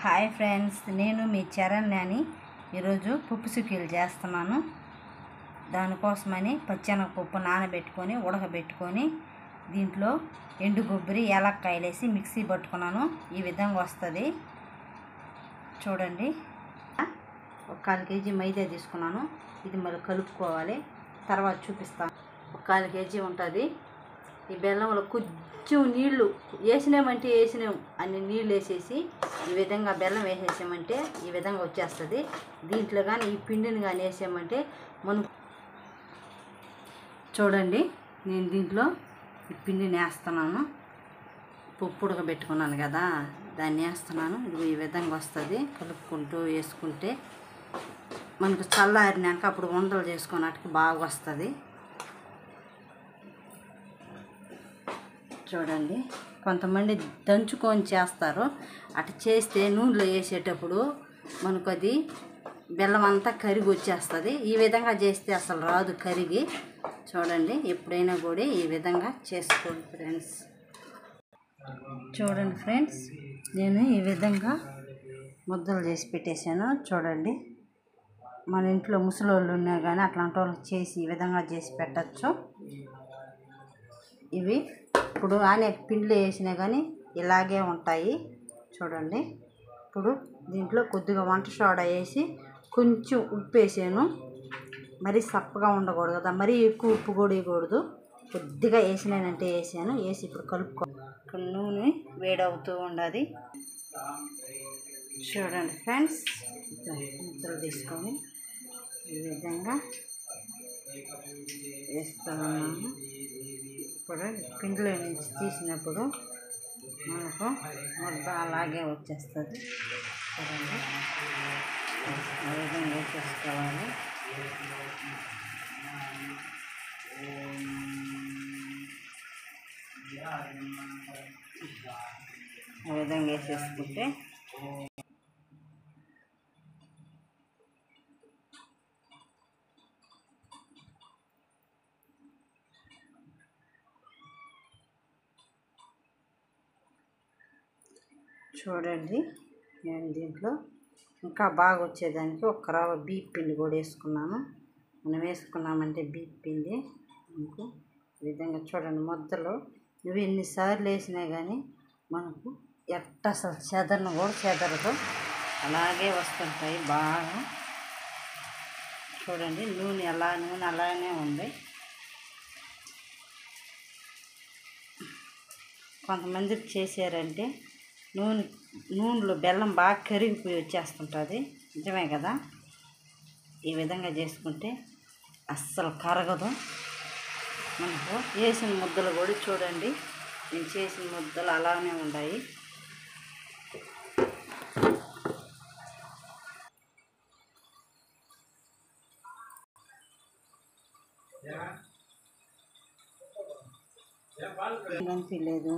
Hi friends, నేను మీ చరణ్ అని ఈరోజు పప్పు చిక్కీలు చేస్తున్నాను. దానికోసమని పచ్చెనగపప్పు నానబెట్టుకొని ఉడకబెట్టుకొని దీంట్లో ఎండు కొబ్బరి యాలక్కాయలు వేసి మిక్సీ పట్టుకున్నాను. ఈ విధంగా వస్తుంది చూడండి. 1/4 కేజీ మైదా తీసుకున్నాను. ఇది మరి కలుపుకోవాలి, తర్వాత చూపిస్తాను. 1/4 కేజీ ఉంటుంది. ఈ బెల్లంలో కొంచెం నీళ్లు వేసినామంటే అన్ని నీళ్ళు వేసేసి ఈ విధంగా బెల్లం వేసేసామంటే ఈ విధంగా వచ్చేస్తుంది. దీంట్లో కానీ ఈ పిండిని కానీ వేసామంటే మనం చూడండి, నేను దీంట్లో ఈ పిండిని వేస్తున్నాను. పప్పు ఉడకబెట్టుకున్నాను కదా, దాన్ని వేస్తున్నాను. ఇది ఈ విధంగా వస్తుంది. కలుపుకుంటూ వేసుకుంటే మనకు చల్లారినాక అప్పుడు వంటలు చేసుకున్నట్టుకి బాగా వస్తుంది. చూడండి, కొంతమంది దంచుకొని చేస్తారు. అటు చేస్తే నూనెలో వేసేటప్పుడు మనకు అది బెల్లం అంతా కరిగి వచ్చేస్తుంది. ఈ విధంగా చేస్తే అసలు రాదు కరిగి. చూడండి, ఎప్పుడైనా కూడా ఈ విధంగా చేసుకోండి ఫ్రెండ్స్. చూడండి ఫ్రెండ్స్, నేను ఈ విధంగా ముద్దలు చేసి పెట్టేశాను. చూడండి, మన ఇంట్లో ముసలోళ్ళు ఉన్నా కానీ అట్లాంటి వాళ్ళకి చేసి ఈ విధంగా చేసి పెట్టచ్చు. ఇవి ఇప్పుడు అనేక పిండిలో వేసినా కానీ ఇలాగే ఉంటాయి. చూడండి, ఇప్పుడు దీంట్లో కొద్దిగా వంట సోడా వేసి కొంచెం ఉప్పు వేసాను. మరీ సప్పగా ఉండకూడదు కదా, మరీ ఎక్కువ ఉప్పు కూడా వేయకూడదు. కొద్దిగా వేసినానంటే వేసాను. వేసి ఇప్పుడు కలుపుకో. ఇక్కడ నూనె వేడవుతూ ఉండాలి. చూడండి ఫ్రెండ్స్, ముద్దలు తీసుకొని ఈ విధంగా వేస్తున్నాను. ఇప్పుడు పిండిలో నుంచి తీసినప్పుడు మనకు ముద్ద అలాగే వచ్చేస్తుంది. చూడండి, ఆ విధంగా వేసేసుకోవాలి. ఆ విధంగా వేసేసుకుంటే చూడండి, నేను దీంట్లో ఇంకా బాగా వచ్చేదానికి ఒక రవ్వ బీప్ పిండి కూడా వేసుకున్నాను. మనం వేసుకున్నామంటే బీప్ పిండి మనకు ఈ విధంగా చూడండి, ముద్దలు ఇవి ఎన్నిసార్లు వేసినా కానీ మనకు అసలు చెదరను కూడా చెదరదు, అలాగే వస్తుంటాయి బాగా. చూడండి, నూనె అలానే ఉంది. కొంతమంది చేశారంటే నూనెలో బెల్లం బాగా కరిగిపోయి వచ్చేస్తుంటుంది. నిజమే కదా, ఈ విధంగా చేసుకుంటే అస్సలు కరగదు. మనకు వేసిన ముద్దలు కూడా చూడండి, నేను చేసిన ముద్దలు అలానే ఉన్నాయి. అనిపించలేదు.